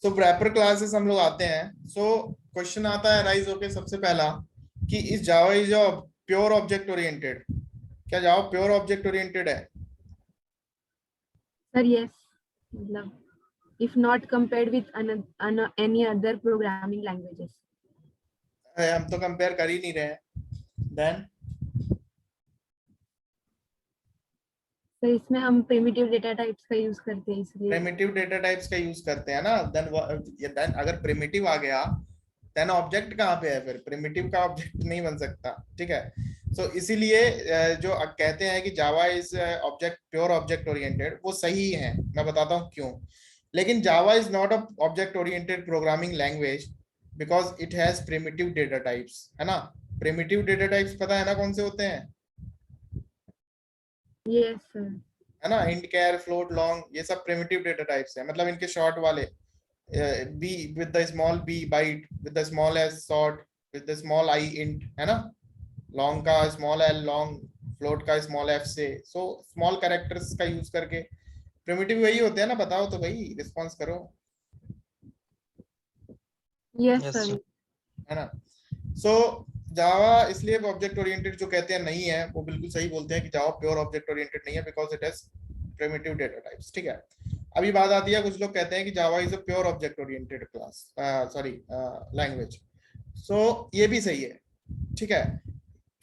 सो wrapper classes हम लोग आते हैं। सो क्वेश्चन आता है राइज होके सबसे पहला कि इस Java is pure object oriented. क्या जावा प्योर ऑब्जेक्ट ओरिएंटेड है? सर यस, मतलब if not compared with any other programming languages. हम तो कंपेयर कर ही नहीं रहे हैं। देन सर इसमें हम प्रिमिटिव डेटा टाइप्स का यूज करते हैं इसलिए। प्रिमिटिव डेटा टाइप्स का यूज करते हैं ना। देन अगर प्रिमिटिव आ गया देन ऑब्जेक्ट कहाँ पे है? फिर प्रिमिटिव का ऑब्जेक्ट नहीं बन सकता। ठीक है। सो इसीलिए जो कहते हैं कि Java is object pure object oriented, वो सही है। मैं बताता हूँ क्यों। लेकिन Java is not a object oriented programming language because it has primitive data types, है ना। प्रिमिटिव डेटा टाइप्स पता है ना कौन से होते हैं? Yes sir. है ना, इंट, कैर, फ्लोट, लॉन्ग, ये सब प्रिमिटिव डेटा टाइप्स है। मतलब इनके शॉर्ट वाले b with the small b byte, with the small s short, with the small I int, है ना। long का small l long, float का small f से। so small characters का यूज करके प्रिमिटिव वही होते हैं ना। बताओ तो भाई, रिस्पॉन्स करो। Yes yes sir. सर। है ना। सो जावा इसलिए ऑब्जेक्ट ओरिएंटेड जो कहते हैं नहीं है, वो बिल्कुल सही बोलते हैं कि जावा प्योर ऑब्जेक्ट ओरिएंटेड नहीं है because it has primitive data types. ठीक है। अभी बात आती है, कुछ लोग कहते हैं कि Java is a pure object oriented class, sorry, language. So ये भी सही है। ठीक है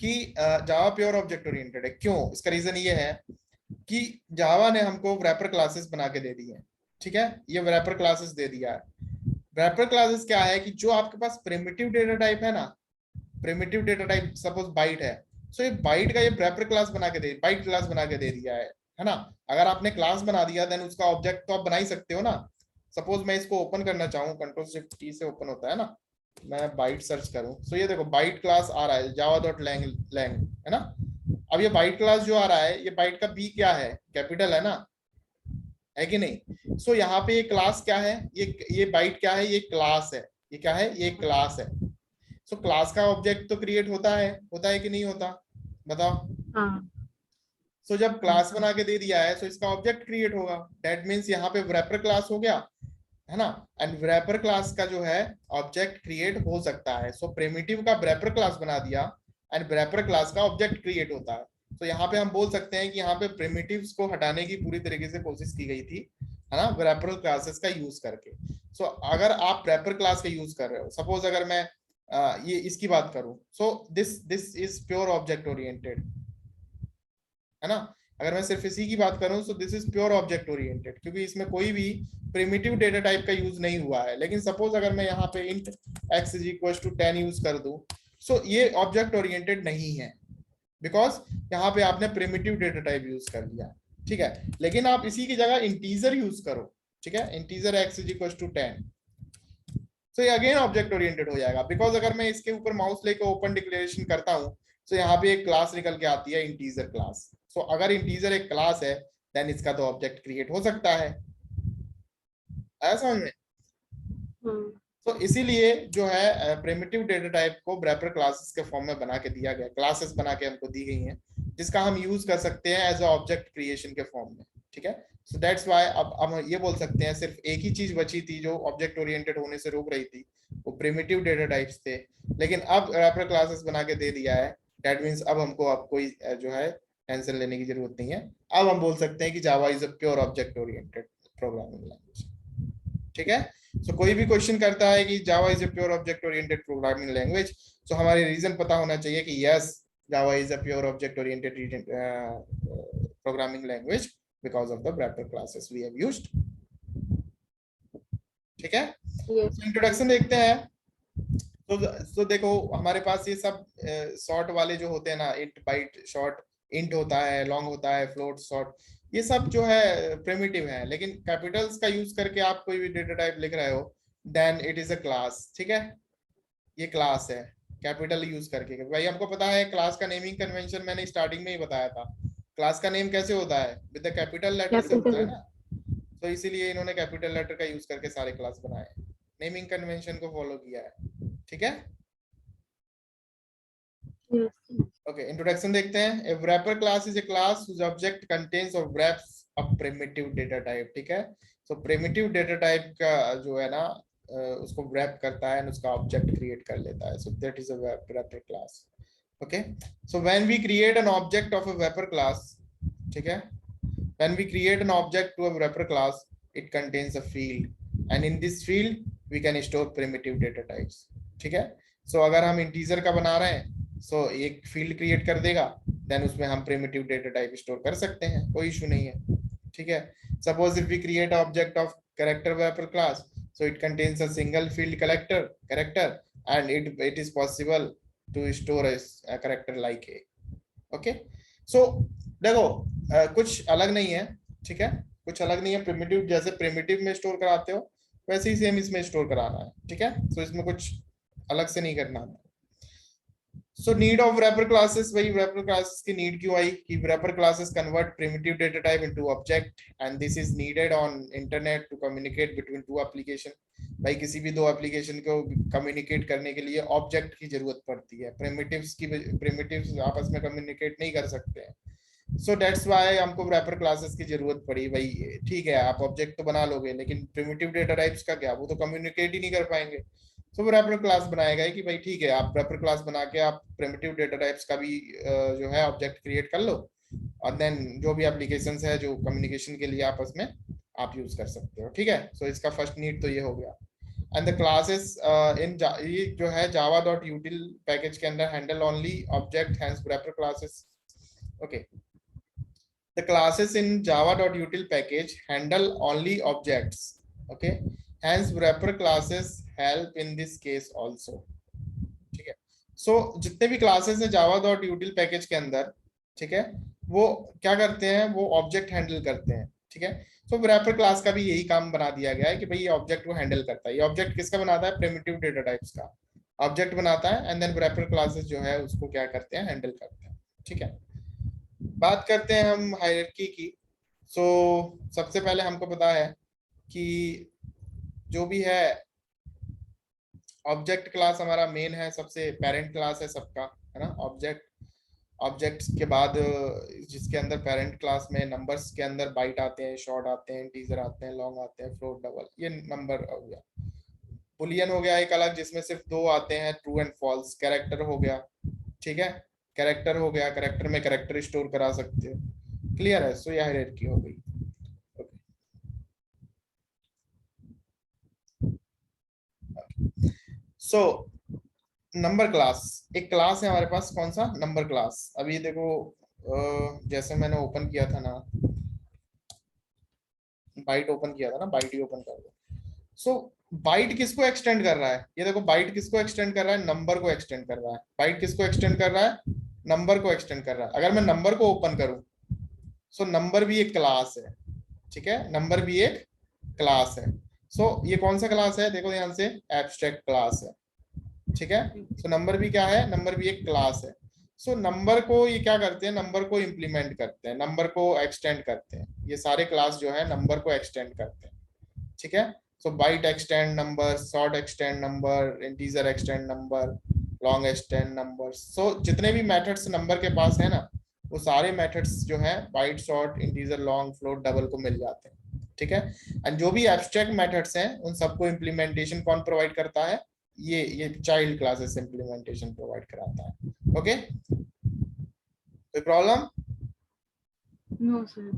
कि जावा प्योर ऑब्जेक्ट ओरिएंटेड है। क्यों? इसका रीजन ये है कि जावा ने हमको रैपर क्लासेस बना के दे दी है। ठीक है, ये रैपर क्लासेस दे दिया है। रैपर क्लासेस क्या है कि जो आपके पास प्रिमिटिव डेटा टाइप है ना, primitive data type suppose byte है, सो ये बाइट का ये रैपर क्लास बना के दे, बाइट क्लास बना के दे दिया है ना। अगर आपने क्लास बना दिया देन उसका ऑब्जेक्ट तो आप बना ही सकते हो ना। सपोज मैं इसको ओपन करना चाहूँ, कंट्रोल शिफ्ट टी से ओपन होता है ना। मैं बाइट सर्च करूँ, सो ये देखो बाइट क्लास आ रहा है जावा डॉट लैंग लैंग, है ना। अब ये बाइट क्लास जो आ रहा है, ये बाइट का बी क्या है? कैपिटल है ना, है कि नहीं। सो यहाँ पे ये क्लास क्या है? ये बाइट क्या है? ये क्लास है। ये क्या है? ये क्लास है। सो क्लास का ऑब्जेक्ट तो क्रिएट होता है कि नहीं होता? बताओ। हाँ। सो जब क्लास बना के दे दिया है, सो इसका ऑब्जेक्ट क्रिएट होगा। दैट मीन्स यहाँ पे रैपर क्लास हो गया, है ना। एंड रैपर क्लास का जो है ऑब्जेक्ट क्रिएट हो सकता है। सो प्रिमिटिव का रैपर क्लास बना दिया एंड रैपर क्लास का ऑब्जेक्ट क्रिएट होता है। तो यहाँ पे हम बोल सकते हैं कि यहाँ पे प्रिमिटिव्स को हटाने की पूरी तरीके से कोशिश की गई थी, है ना, रैपर क्लासेस का यूज करके। सो अगर आप रैपर क्लास का यूज कर रहे हो, सपोज अगर मैं ये इसकी बात करूं, so this is pure object oriented, है ना। अगर मैं सिर्फ इसी की बात करूं, so this is pure object oriented, क्योंकि इसमें कोई भी प्रिमिटिव डेटा टाइप का यूज नहीं हुआ है। लेकिन सपोज अगर मैं यहाँ पे int x is equal to 10 use कर दूं, सो ये ऑब्जेक्ट ओरिएंटेड नहीं है बिकॉज यहाँ पे आपने प्रिमिटिव डेटा टाइप यूज कर लिया। ठीक है। लेकिन आप इसी की जगह इंटीजर यूज करो, ठीक है, integer x is equal to 10, तो ये अगेन ऑब्जेक्ट ओरिएंटेड हो जाएगा। बिकॉज अगर मैं इसके ऊपर माउस लेके ओपन डिक्लेरेशन करता हूँ, तो यहाँ पे एक क्लास निकल के आती है, इंटीजर क्लास। सो अगर इंटीजर एक क्लास है देन इसका तो ऑब्जेक्ट क्रिएट हो सकता है। आया समझ में? तो इसीलिए जो है प्रिमिटिव डेटा टाइप को रैपर क्लासेस के फॉर्म में बना के दिया गया, क्लासेस बना के हमको दी गई हैं जिसका हम यूज कर सकते हैं एज अ ऑब्जेक्ट क्रिएशन के फॉर्म में। ठीक है। सो दैट्स व्हाई अब हम ये बोल सकते हैं सिर्फ एक ही चीज बची थी जो ऑब्जेक्ट ओरिएंटेड होने से रोक रही थी, वो प्रिमिटिव डेटा टाइप्स थे। लेकिन अब रैपर क्लासेस बना के दे दिया है, दैट मीन्स अब हमको अब कोई जो है टेंशन लेने की जरूरत नहीं है। अब हम बोल सकते हैं कि Java is a pure object oriented programming language. ठीक है। सो कोई भी क्वेश्चन करता है कि Java is a pure object oriented programming language, so हमारे रीजन पता होना चाहिए कि yes, Java is a pure object oriented programming language because of the wrapper classes we have used. ठीक है। इंट्रोडक्शन देखते हैं। तो देखो हमारे पास ये सब शॉर्ट वाले जो होते हैं ना, इंट, बाइट, शॉर्ट, इंट होता है, लॉन्ग होता है, फ्लोट, शॉर्ट, ये सब जो है प्रिमिटिव है। लेकिन कैपिटल्स का यूज करके आप कोई भी डेटा टाइप लिख रहे हो then it is a class. ठीक है, ये क्लास है कैपिटल यूज करके। भाई हमको पता है क्लास का नेमिंग कन्वेंशन मैंने स्टार्टिंग में ही बताया था। क्लास का नेम कैसे होता है? विद द कैपिटल लेटर से होता है ना। तो इसीलिए इन्होंने कैपिटल लेटर का यूज करके सारे क्लास बनाए, नेमिंग कन्वेंशन को फॉलो किया है। ठीक है। ओके, इंट्रोडक्शन देखते हैं। A wrapper class is a class whose object contains or wraps primitive data type, ठीक है। सो प्रिमिटिव डेटा टाइप का जो है ना उसको wrap करता है और उसका ऑब्जेक्ट क्रिएट कर लेता है। So that is a wrapper class. Okay, so when we create an object of a wrapper class, ठीक है, when we create an object to a wrapper class, it contains a field, and in this field we can store primitive data types, ठीक है। सो अगर हम integer का बना रहे हैं, सो एक फील्ड क्रिएट कर देगा, देन उसमें हम प्रिमिटिव डेटा टाइप स्टोर कर सकते हैं, कोई इशू नहीं है, ठीक है। Suppose if we create object of character wrapper class, so it contains a single field character and it is possible to store a character like a, okay. So देखो कुछ अलग नहीं है, ठीक है, कुछ अलग नहीं है। प्रिमिटिव जैसे प्रिमिटिव में स्टोर कराते हो वैसे ही सेम इसमें स्टोर कराना है, ठीक है। सो इसमें कुछ अलग से नहीं करना है। So need of wrapper classes, वही wrapper classes की नीड क्यों आई कि wrapper classes convert primitive data type into object and this is needed on internet to communicate between two application। भाई किसी भी दो एप्लीकेशन को कम्युनिकेट करने के लिए ऑब्जेक्ट की जरूरत पड़ती है, प्रिमिटिव्स आपस में कम्युनिकेट नहीं कर सकते हैं। सो दैट्स व्हाई हमको wrapper classes की जरूरत पड़ी। भाई ठीक है, आप ऑब्जेक्ट तो बना लोगे लेकिन प्रिमिटिव डेटा टाइप्स का क्या, वो तो कम्युनिकेट ही नहीं कर पाएंगे। तो वो रैपर क्लास बनाया गया कि भाई ठीक है, आप रैपर क्लास बना के आप प्रिमिटिव डेटा टाइप्स का भी जो है ऑब्जेक्ट क्रिएट कर लो और देन जो भी एप्लीकेशंस है जो कम्युनिकेशन के लिए आपस में आप यूज कर सकते हो, ठीक है। सो इसका फर्स्ट नीड तो ये हो गया। एंड द क्लासेस इन ये जो है java.util पैकेज के अंदर handle only object hence wrapper classes, okay. The classes in java.util package handle only objects, okay, hence wrapper classes help in this case also, ठीक है। सो जितने भी क्लासेस हैं java.util पैकेज के अंदर, ठीक है, वो क्या करते हैं, वो ऑब्जेक्ट हैंडल करते हैं, ठीक है। सो wrapper क्लास का भी यही काम बना दिया गया है कि भाई ये ऑब्जेक्ट को हैंडल करता है। ये ऑब्जेक्ट किसका बनाता है, प्रिमिटिव डेटा टाइप्स का ऑब्जेक्ट बनाता है एंड देन wrapper क्लासेस जो है उसको क्या करते हैं, हैंडल करते हैं, ठीक है। बात करते हैं हम हायरार्की की। सो सबसे पहले हमको पता है कि जो भी है ऑब्जेक्ट क्लास हमारा मेन है, सबसे पेरेंट क्लास है सबका, है ना। ऑब्जेक्ट्स के बाद जिसके अंदर पेरेंट क्लास में नंबर्स के अंदर बाइट आते हैं, शॉर्ट आते हैं, इंटीजर आते हैं, लॉन्ग आते हैं, फ्लोट, डबल, ये नंबर हो गया। बुलियन हो गया एक अलग जिसमें सिर्फ दो आते हैं, ट्रू एंड फॉल्स। कैरेक्टर हो गया, ठीक है, कैरेक्टर हो गया, कैरेक्टर में कैरेक्टर स्टोर करा सकते हो, क्लियर है। सो यह हायरार्की हो गई। सो नंबर क्लास, एक क्लास है हमारे पास, कौन सा, नंबर क्लास। अभी देखो जैसे मैंने ओपन किया था ना, बाइट ओपन किया था ना, बाइट ही ओपन कर दो। सो बाइट किसको एक्सटेंड कर रहा है, ये देखो बाइट किसको एक्सटेंड कर रहा है, नंबर को एक्सटेंड कर रहा है। बाइट किसको एक्सटेंड कर रहा है, नंबर को एक्सटेंड कर रहा है। अगर मैं नंबर को ओपन करूं, सो नंबर भी एक क्लास है, ठीक है, नंबर भी एक क्लास है। सो ये कौन सा क्लास है, देखो ध्यान से, एब्स्ट्रैक्ट क्लास है, ठीक है। सो नंबर भी क्या है, नंबर भी एक क्लास है। सो नंबर को ये क्या करते हैं, नंबर को इंप्लीमेंट करते हैं, नंबर को एक्सटेंड करते हैं। ये सारे क्लास जो है नंबर को एक्सटेंड करते हैं, ठीक है। So byte extend number, short extend number, integer extend number, long extend number. So जितने भी मेथड्स नंबर के पास है ना, वो सारे मेथड्स जो है byte, short, integer, long, float, double को मिल जाते हैं, ठीक है। एंड जो भी एब्स्ट्रैक्ट मेथड्स हैं उन सबको इम्प्लीमेंटेशन कौन प्रोवाइड करता है, ये चाइल्ड क्लासेस इम्प्लीमेंटेशन प्रोवाइड कराता है, ओके। कोई problem? No sir.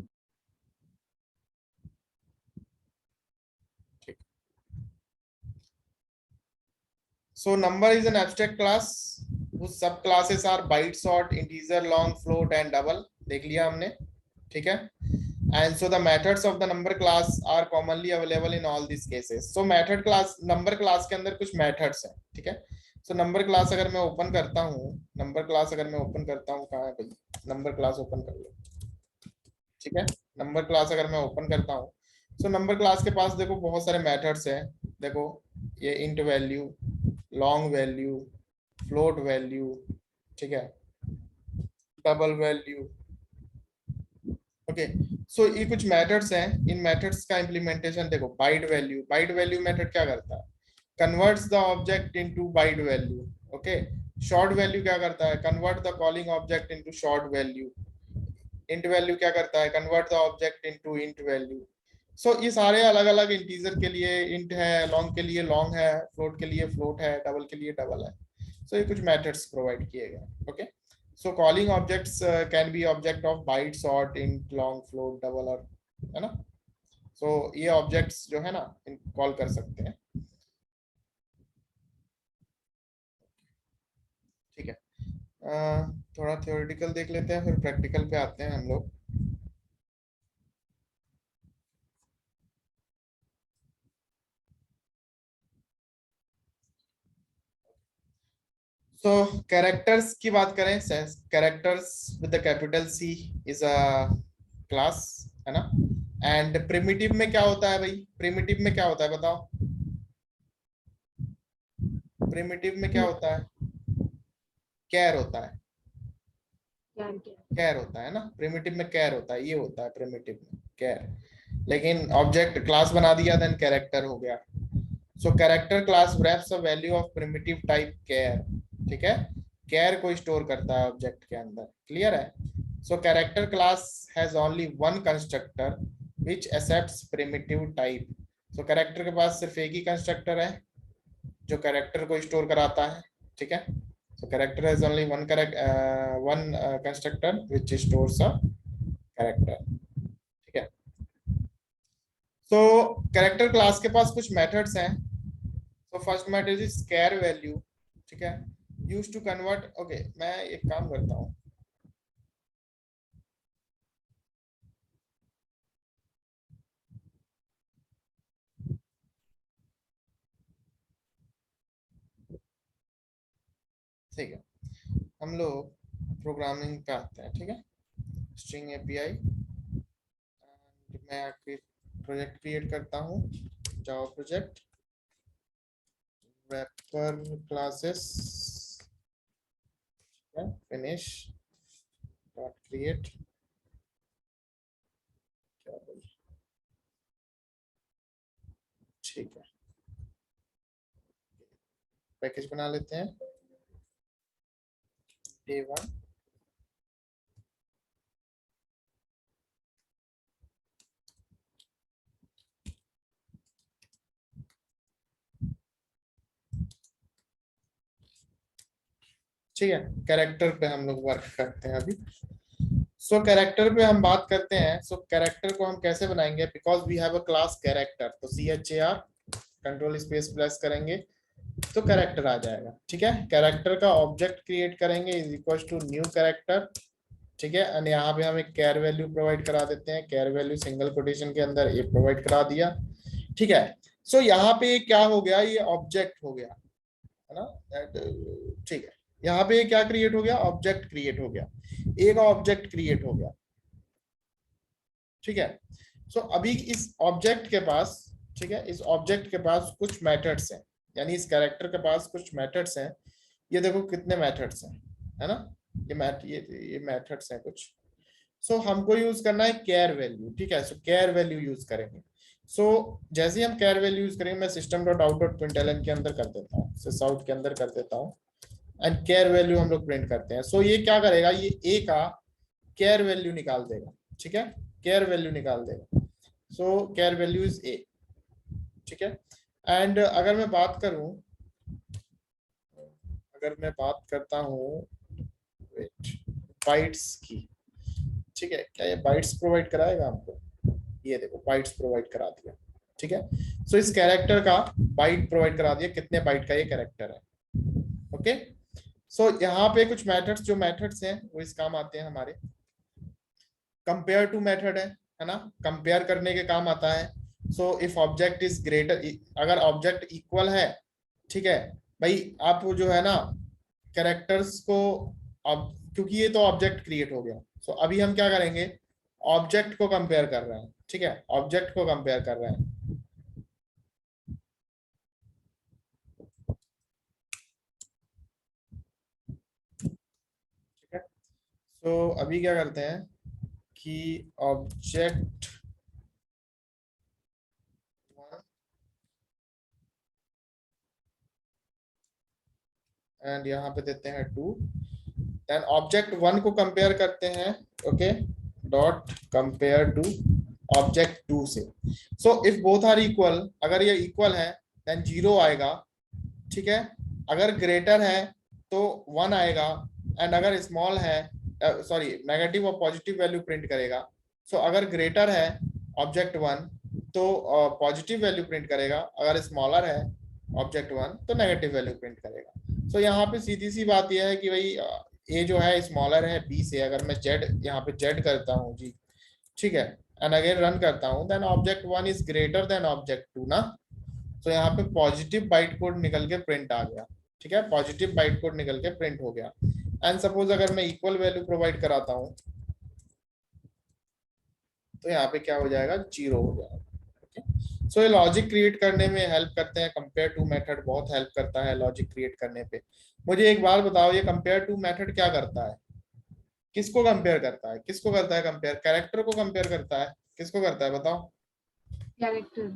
So number is an abstract class whose subclasses are byte, short, integer, long, float and double। देख लिया हमने, ठीक है। And so the methods of the number class are commonly available in all these cases। So method class, number class के अंदर कुछ methods हैं, ठीक है। So number class अगर मैं ओपन करता हूँ, नंबर क्लास अगर मैं ओपन करता हूँ, कहाँ है भाई, नंबर क्लास ओपन कर लो, ठीक है। नंबर क्लास अगर मैं ओपन करता हूँ, सो नंबर क्लास के पास देखो बहुत सारे मेथड्स हैं। देखो ये int value, long value, float value, ठीक है, डबल वैल्यू, ओके। सो ये कुछ मेथड्स हैं। इन मेथड्स का इंप्लीमेंटेशन देखो, byte value, byte value method क्या करता है, converts the object into byte value, okay. Short value क्या करता है, convert the calling object into short value. Int value क्या करता है, convert the object into int value. So ये सारे अलग अलग इंटीजर के लिए इंट है, लॉन्ग के लिए लॉन्ग है, फ्लोट के लिए फ्लोट है, डबल के लिए डबल है। सो ये कुछ मेथड्स प्रोवाइड किए गए। Okay, so calling objects can be object of bite, short, int, long, float, double, और है ना। सो ये ऑब्जेक्ट्स जो है ना कॉल कर सकते हैं। ठीक है, थोड़ा थ्योरेटिकल देख लेते हैं, फिर प्रैक्टिकल पे आते हैं हम लोग। सो कैरेक्टर्स की बात करें, characters with the capital c is a class, है ना। एंड प्रिमिटिव में क्या होता है भाई, प्रिमिटिव में क्या होता है बताओ, प्रिमिटिव में क्या होता है, कैर होता है, कैर होता है ना, प्रिमिटिव में कैर होता है, ये होता है प्रिमिटिव में कैर। लेकिन ऑब्जेक्ट क्लास बना दिया देन कैरेक्टर हो गया। So character class wraps a value of primitive type care, ठीक है, care को स्टोर करता है ऑब्जेक्ट के अंदर, क्लियर है। So character class has only one constructor which accepts primitive type। So character के पास सिर्फ एक ही कंस्ट्रक्टर है जो कैरेक्टर को स्टोर कराता है, ठीक है। So character has only one constructor which stores a character, ठीक है। सो कैरेक्टर क्लास के पास कुछ मेथड्स हैं। तो first method is square value, ठीक है, यूज टू कन्वर्ट। ओके, मैं एक काम करता हूँ, ठीक है, हम लोग प्रोग्रामिंग पे आते हैं, ठीक है। स्ट्रिंग एपीआई, मैं प्रोजेक्ट क्रिएट करता हूँ, Java project, wrapper classes, finish dot create, ठीक है, पैकेज बना लेते हैं day1। ठीक है, कैरेक्टर पे हम लोग वर्क करते हैं अभी। सो कैरेक्टर पे हम बात करते हैं। सो कैरेक्टर को हम कैसे बनाएंगे, because we have a class character, तो CHAR कंट्रोल स्पेस प्रेस करेंगे तो कैरेक्टर आ जाएगा, ठीक है। कैरेक्टर का ऑब्जेक्ट क्रिएट करेंगे is equal to new character, ठीक है। एंड यहाँ पे हम एक कैर वैल्यू प्रोवाइड करा देते हैं, कैर वैल्यू सिंगल कोटेशन के अंदर ये प्रोवाइड करा दिया, ठीक है। सो यहाँ पे क्या हो गया, ये ऑब्जेक्ट हो गया, है ना, ठीक है। यहाँ पे क्या क्रिएट हो गया, ऑब्जेक्ट क्रिएट हो गया, एक ऑब्जेक्ट क्रिएट हो गया, ठीक है। सो अभी इस ऑब्जेक्ट के पास, ठीक है, इस ऑब्जेक्ट के पास कुछ मेथड्स हैं, यानी इस कैरेक्टर के पास कुछ मेथड्स हैं। ये देखो कितने मेथड्स हैं, है ना, ये मेथड्स हैं कुछ। सो हमको यूज करना है कैर वैल्यू, ठीक है। सो कैर वैल्यू यूज करेंगे। सो जैसे ही हम कैर वैल्यू यूज करेंगे, मैं system dot out dot println के अंदर कर देता हूँ, सिस आउट के अंदर कर देता हूँ, एंड कैर वैल्यू हम लोग प्रिंट करते हैं। सो ये क्या करेगा, ये ए का कैर वैल्यू निकाल देगा, ठीक है, कैर वैल्यू निकाल देगा। सो कैर वैल्यू इज ए, ठीक है। एंड अगर मैं बात करूं, अगर मैं बात करता हूँ बाइट्स की, ठीक है, क्या ये बाइट्स प्रोवाइड कराएगा हमको, ये देखो बाइट्स प्रोवाइड करा दिया, ठीक है। सो इस कैरेक्टर का बाइट प्रोवाइड करा दिया, कितने बाइट का ये कैरेक्टर है, ओके। सो यहाँ पे कुछ मेथड्स, जो मेथड्स हैं वो इस काम आते हैं हमारे। कंपेयर टू मेथड है ना, कंपेयर करने के काम आता है। So if object is greater, अगर ऑब्जेक्ट इक्वल है, ठीक है भाई, आप जो है ना कैरेक्टर्स को, अब क्योंकि ये तो ऑब्जेक्ट क्रिएट हो गया, सो अभी हम क्या करेंगे, ऑब्जेक्ट को कंपेयर कर रहे हैं, ठीक है, ऑब्जेक्ट को कंपेयर कर रहे हैं, ठीक है। सो अभी क्या करते हैं कि ऑब्जेक्ट एंड यहाँ पे देते हैं 2, देन ऑब्जेक्ट 1 को कंपेयर करते हैं, okay, dot compare to object 2 से। So if both are equal, अगर ये इक्वल है देन 0 आएगा, ठीक है। अगर ग्रेटर है तो 1 आएगा, एंड अगर स्मॉल है, सॉरी नेगेटिव और पॉजिटिव वैल्यू प्रिंट करेगा। सो अगर ग्रेटर है ऑब्जेक्ट 1 तो पॉजिटिव वैल्यू प्रिंट करेगा, अगर स्मॉलर है ऑब्जेक्ट 1 तो नेगेटिव वैल्यू प्रिंट करेगा। सो यहाँ पे सीधी सी बात यह है कि भाई ए जो है स्मॉलर है बी से, अगर मैं जेड यहाँ पे जेड करता हूँ जी, ठीक है, एंड अगेन रन करता हूँ, then object 1 is greater than object 2 ना। तो यहाँ पे पॉजिटिव बाइट कोड निकल के प्रिंट आ गया, ठीक है, पॉजिटिव बाइट कोड निकल के प्रिंट हो गया। एंड सपोज अगर मैं इक्वल वैल्यू प्रोवाइड कराता हूँ तो यहाँ पे क्या हो जाएगा, 0 हो जाएगा। सो ये लॉजिक क्रिएट करने में हेल्प करते हैं, कंपेयर टू मेथड बहुत हेल्प करता है लॉजिक क्रिएट करने पे। मुझे एक बार बताओ, ये कंपेयर टू मेथड क्या करता है, किसको कंपेयर करता है, किसको करता है कंपेयर, कैरेक्टर को कंपेयर करता है, किसको करता है बताओ। कैरेक्टर।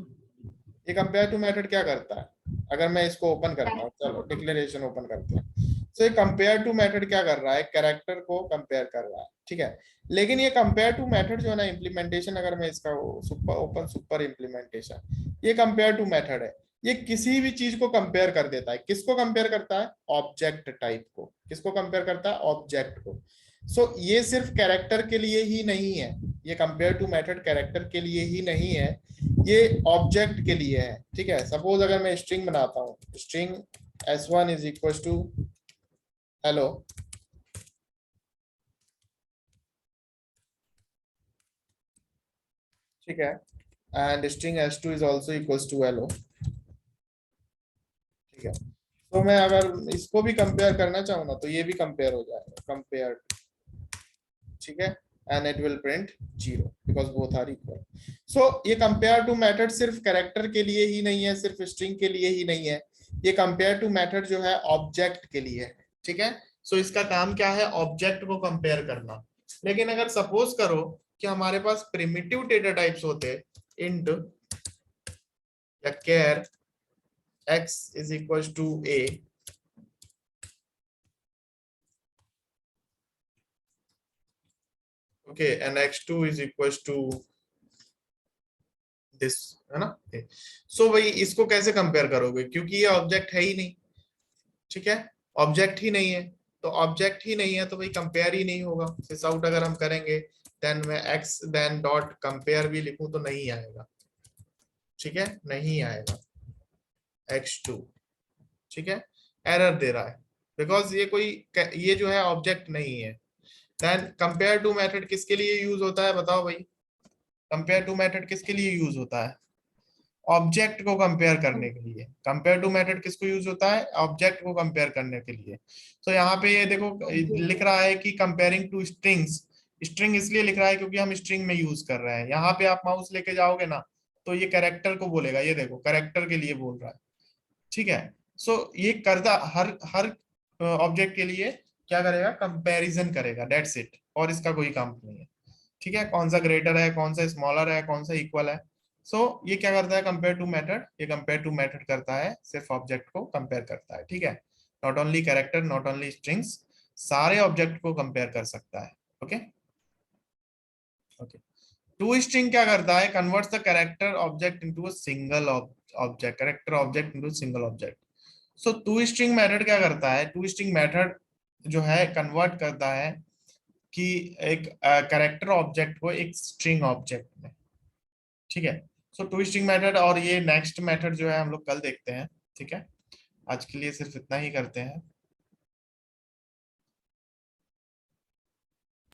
ये कंपेयर टू मेथड क्या करता है, अगर मैं इसको ओपन करता हूँ, चलो डिक्लेरेशन ओपन करते हैं। सो ये कंपेयर टू मेथड क्या कर रहा है, कैरेक्टर को कंपेयर कर रहा है, ठीक है। लेकिन ये कंपेयर टू मेथड जो है ना, इम्प्लीमेंटेशन अगर मैं इसका सुपर ओपन सुपर इम्प्लीमेंटेशन, ये कंपेयर टू मेथड है, ये किसी भी चीज को कंपेयर कर देता है। किसको कंपेयर करता है, ऑब्जेक्ट टाइप को। किसको कंपेयर करता है, ऑब्जेक्ट को। सो ये सिर्फ कैरेक्टर के लिए ही नहीं है, ये कंपेयर टू मेथड कैरेक्टर के लिए ही नहीं है, ये ऑब्जेक्ट के लिए है, ठीक है। सपोज अगर मैं स्ट्रिंग बनाता हूँ, string s1 is equal to hello, ठीक है, and string s2 is also equal to hello, ठीक है। तो मैं अगर इसको भी कंपेयर करना चाहूँ ना तो ये भी कंपेयर हो जाएगा, कंपेयर, ठीक है, and it will print 0 because both are equal. So ये कंपेयर टू मेथड सिर्फ कैरेक्टर के लिए ही नहीं है, सिर्फ स्ट्रिंग के लिए ही नहीं है, ये कंपेयर टू मेथड जो है ऑब्जेक्ट के लिए है, ठीक है। सो इसका काम क्या है, ऑब्जेक्ट को कंपेयर करना। लेकिन अगर सपोज करो कि हमारे पास प्रिमिटिव डेटा टाइप्स होते, इंट या char x is equal to a, okay, and x2 is equal to this, है ना। सो भाई इसको कैसे कंपेयर करोगे, क्योंकि ये ऑब्जेक्ट है ही नहीं, ठीक है, ऑब्जेक्ट ही नहीं है। तो ऑब्जेक्ट ही नहीं है तो भाई कंपेयर ही नहीं होगा। सिस आउट अगर हम करेंगे देन मैं x देन डॉट कंपेयर भी लिखूं तो नहीं आएगा, ठीक है, नहीं आएगा x2, ठीक है, एरर दे रहा है बिकॉज ये कोई, ये जो है ऑब्जेक्ट नहीं है। देन कंपेयर टू मेथड किसके लिए यूज होता है बताओ भाई, कंपेयर टू मेथड किसके लिए यूज होता है, ऑब्जेक्ट को कंपेयर करने के लिए। कंपेयर टू मेथड किसको यूज होता है, ऑब्जेक्ट को कंपेयर करने के लिए। तो यहाँ पे ये देखो लिख रहा है कि कंपेयरिंग टू स्ट्रिंग्स, स्ट्रिंग इसलिए लिख रहा है क्योंकि हम स्ट्रिंग में यूज कर रहे हैं। यहाँ पे आप माउस लेके जाओगे ना तो ये कैरेक्टर को बोलेगा, ये देखो कैरेक्टर के लिए बोल रहा है, ठीक है। सो ये करता हर हर ऑब्जेक्ट के लिए क्या करेगा, कंपैरिजन करेगा, दैट्स इट, और इसका कोई काम नहीं है, ठीक है। कौन सा ग्रेटर है, कौन सा स्मॉलर है, कौन सा इक्वल है। सो ये क्या करता है, कंपेयर टू मेथड, ये कंपेयर टू मेथड करता है, सिर्फ ऑब्जेक्ट को कंपेयर करता है, ठीक है। Not only character, not only strings, सारे ऑब्जेक्ट को कंपेयर कर सकता है, ओके ओके। टू स्ट्रिंग क्या करता है, converts the character object into a single object, character object into single object. So to string method क्या करता है, टू स्ट्रिंग मेथड जो है कन्वर्ट करता है कि एक कैरेक्टर ऑब्जेक्ट को एक स्ट्रिंग ऑब्जेक्ट में, ठीक है। सो टू स्ट्रिंग मेथड, और ये नेक्स्ट मेथड जो है हम लोग कल देखते हैं, ठीक है। आज के लिए सिर्फ इतना ही करते हैं।